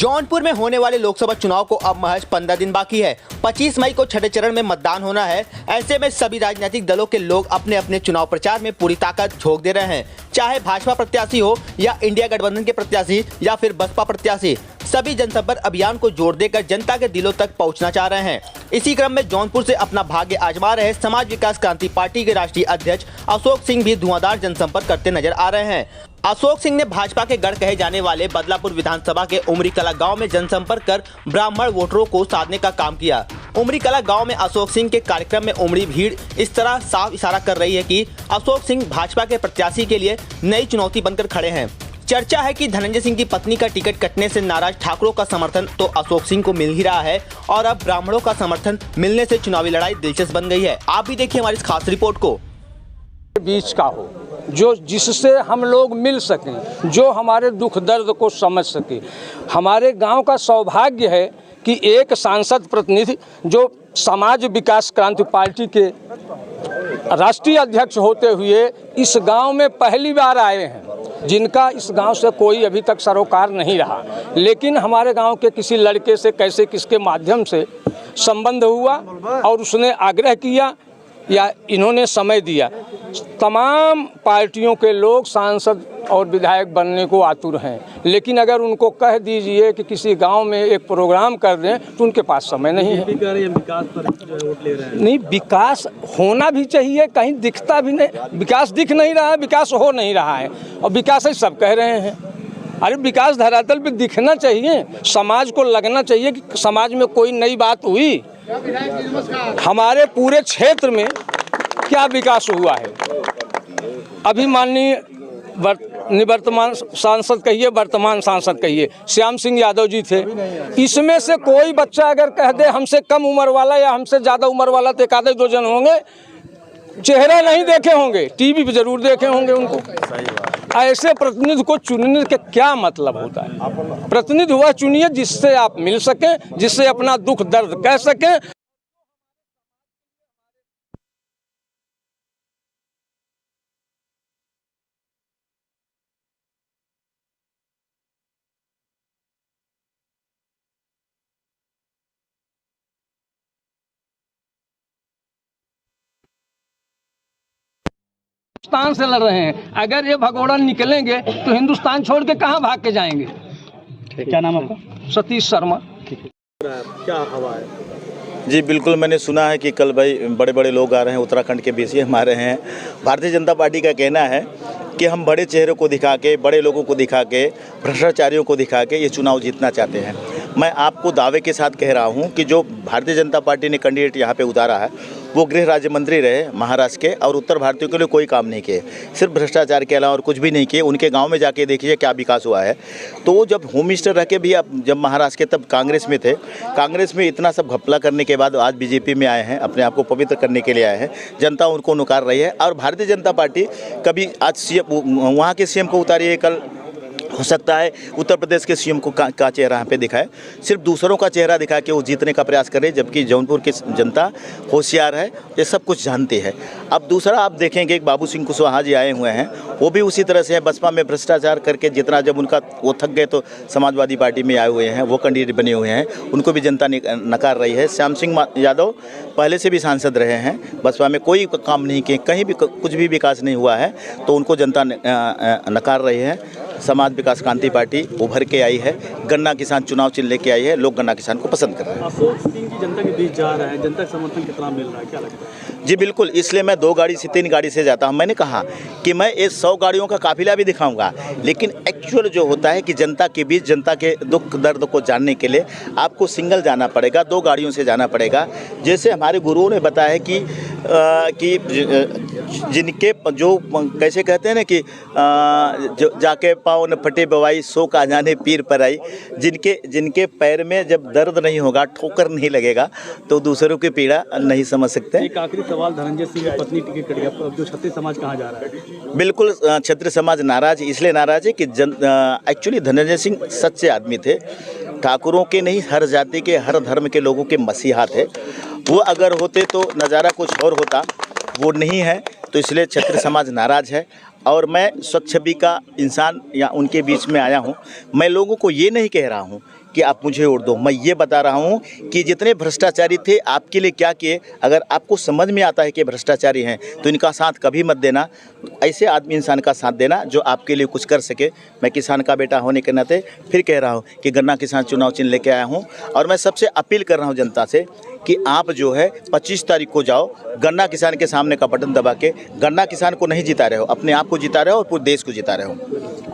जौनपुर में होने वाले लोकसभा चुनाव को अब महज 15 दिन बाकी है। 25 मई को छठे चरण में मतदान होना है। ऐसे में सभी राजनीतिक दलों के लोग अपने अपने चुनाव प्रचार में पूरी ताकत झोंक दे रहे हैं, चाहे भाजपा प्रत्याशी हो या इंडिया गठबंधन के प्रत्याशी या फिर बसपा प्रत्याशी। सभी जनसंपर्क अभियान को जोर देकर जनता के दिलों तक पहुंचना चाह रहे हैं। इसी क्रम में जौनपुर से अपना भाग्य आजमा रहे समाज विकास क्रांति पार्टी के राष्ट्रीय अध्यक्ष अशोक सिंह भी धुआंधार जनसंपर्क करते नजर आ रहे हैं। अशोक सिंह ने भाजपा के गढ़ कहे जाने वाले बदलापुर विधानसभा के उमरी कला गांव में जनसंपर्क कर ब्राह्मण वोटरों को साधने का काम किया। उमरी कला गांव में अशोक सिंह के कार्यक्रम में उमड़ी भीड़ इस तरह साफ इशारा कर रही है कि अशोक सिंह भाजपा के प्रत्याशी के लिए नई चुनौती बनकर खड़े हैं। चर्चा है कि धनंजय सिंह की पत्नी का टिकट कटने से नाराज ठाकुरों का समर्थन तो अशोक सिंह को मिल ही रहा है और अब ब्राह्मणों का समर्थन मिलने से चुनावी लड़ाई दिलचस्प बन गई है। आप भी देखिए हमारी इस खास रिपोर्ट को। बीच का हो जो जिससे हम लोग मिल सकें, जो हमारे दुख दर्द को समझ सके। हमारे गांव का सौभाग्य है कि एक सांसद प्रतिनिधि जो समाज विकास क्रांति पार्टी के राष्ट्रीय अध्यक्ष होते हुए इस गांव में पहली बार आए हैं, जिनका इस गांव से कोई अभी तक सरोकार नहीं रहा। लेकिन हमारे गांव के किसी लड़के से कैसे किसके माध्यम से संबंध हुआ और उसने आग्रह किया या इन्होंने समय दिया। तमाम पार्टियों के लोग सांसद और विधायक बनने को आतुर हैं, लेकिन अगर उनको कह दीजिए कि किसी गांव में एक प्रोग्राम कर दें तो उनके पास समय नहीं है। विकास पर वोट ले रहे हैं। नहीं, विकास होना भी चाहिए, कहीं दिखता भी नहीं। विकास दिख नहीं रहा है, विकास हो नहीं रहा है और विकास ही सब कह रहे हैं। अरे विकास धरातल पे दिखना चाहिए, समाज को लगना चाहिए कि समाज में कोई नई बात हुई। हमारे पूरे क्षेत्र में क्या विकास हुआ है? अभी माननीय निवर्तमान सांसद कहिए, वर्तमान सांसद कहिए, श्याम सिंह यादव जी थे। इसमें से कोई बच्चा अगर कह दे हमसे कम उम्र वाला या हमसे ज़्यादा उम्र वाला तो एक आधे दो जन होंगे, चेहरा नहीं देखे होंगे, टीवी पे जरूर देखे होंगे उनको। ऐसे प्रतिनिधि को चुनने के क्या मतलब होता है? प्रतिनिधि हुआ चुनिए जिससे आप मिल सकें, जिससे अपना दुख दर्द कह सकें। हिंदुस्तान से लड़ रहे हैं, अगर ये भगोड़ा निकलेंगे तो हिंदुस्तान छोड़ के कहाँ भाग के जाएंगे? क्या नाम आपका? सतीश शर्मा। क्या हवा है? जी बिल्कुल, मैंने सुना है कि कल भाई बड़े बड़े लोग आ रहे हैं, उत्तराखंड के BCM आ रहे हैं। भारतीय जनता पार्टी का कहना है कि हम बड़े चेहरों को दिखा के, बड़े लोगों को दिखा के, भ्रष्टाचारियों को दिखा के ये चुनाव जीतना चाहते हैं। मैं आपको दावे के साथ कह रहा हूं कि जो भारतीय जनता पार्टी ने कैंडिडेट यहां पे उतारा है वो गृह राज्य मंत्री रहे महाराष्ट्र के और उत्तर भारतीयों के लिए कोई काम नहीं किए, सिर्फ भ्रष्टाचार के अलावा और कुछ भी नहीं किए। उनके गांव में जाके देखिए क्या विकास हुआ है। तो वो जब होम मिनिस्टर रह के भी, अब जब महाराष्ट्र के तब कांग्रेस में थे, कांग्रेस में इतना सब घपला करने के बाद आज BJP में आए हैं, अपने आप को पवित्र करने के लिए आए हैं। जनता उनको नकार रही है और भारतीय जनता पार्टी कभी आज CM वहाँ के CM को उतारी है, कल हो सकता है उत्तर प्रदेश के CM को का चेहरा यहाँ पे दिखाए, सिर्फ दूसरों का चेहरा दिखा के वो जीतने का प्रयास करे, जबकि जौनपुर की जनता होशियार है, ये सब कुछ जानती है। अब दूसरा आप देखेंगे कि बाबू सिंह कुशवाहा जी आए हुए हैं, वो भी उसी तरह से है, बसपा में भ्रष्टाचार करके जितना, जब उनका वो थक गए तो समाजवादी पार्टी में आए हुए हैं, वो कैंडिडेट बने हुए हैं, उनको भी जनता नकार रही है। श्याम सिंह यादव पहले से भी सांसद रहे हैं, बसपा में कोई काम नहीं किए, कहीं भी कुछ भी विकास नहीं हुआ है, तो उनको जनता नकार रही है। समाज विकास क्रांति पार्टी उभर के आई है, गन्ना किसान चुनाव चिन्ह लेके आई है, लोग गन्ना किसान को पसंद कर रहे हैं। अशोक सिंह जी जनता के बीच जा रहे हैं, जनता का समर्थन कितना मिल रहा है, क्या लगता है? जी बिल्कुल, इसलिए मैं 2 गाड़ी से 3 गाड़ी से जाता हूं। मैंने कहा कि मैं ये 100 गाड़ियों का काफिला भी दिखाऊंगा, लेकिन एक्चुअल जो होता है कि जनता के बीच, जनता के दुख दर्द को जानने के लिए आपको सिंगल जाना पड़ेगा, 2 गाड़ियों से जाना पड़ेगा। जैसे हमारे गुरुओं ने बताया है कि जिनके जो कैसे कहते हैं ना कि जो जाके पाँव न फटे बवाई सो का जाने पीर पर आई, जिनके पैर में जब दर्द नहीं होगा, ठोकर नहीं लगेगा, तो दूसरों की पीड़ा नहीं समझ सकते। एक आखिरी सवाल, धनंजय सिंह की पत्नी टिकट कट गया, अब जो क्षत्रिय समाज कहाँ जा रहा है? बिल्कुल, क्षत्रिय समाज नाराज, इसलिए नाराज है कि एक्चुअली धनंजय सिंह सच्चे आदमी थे, ठाकुरों के नहीं, हर जाति के, हर धर्म के लोगों के मसीहा थे। वो अगर होते तो नज़ारा कुछ और होता, वो नहीं है, तो इसलिए क्षत्रिय समाज नाराज है। और मैं स्वच्छ छवि का इंसान या उनके बीच में आया हूँ। मैं लोगों को ये नहीं कह रहा हूँ कि आप मुझे वोट दो। मैं ये बता रहा हूँ कि जितने भ्रष्टाचारी थे आपके लिए क्या किए। अगर आपको समझ में आता है कि भ्रष्टाचारी हैं तो इनका साथ कभी मत देना। ऐसे आदमी इंसान का साथ देना जो आपके लिए कुछ कर सके। मैं किसान का बेटा होने के नाते फिर कह रहा हूँ कि गन्ना किसान चुनाव चिन्ह लेके आया हूँ और मैं सबसे अपील कर रहा हूँ जनता से कि आप जो है 25 तारीख को जाओ, गन्ना किसान के सामने का बटन दबा के गन्ना किसान को नहीं जिता रहे हो, अपने आप को जिता रहे हो और पूरे देश को जिता रहे हो।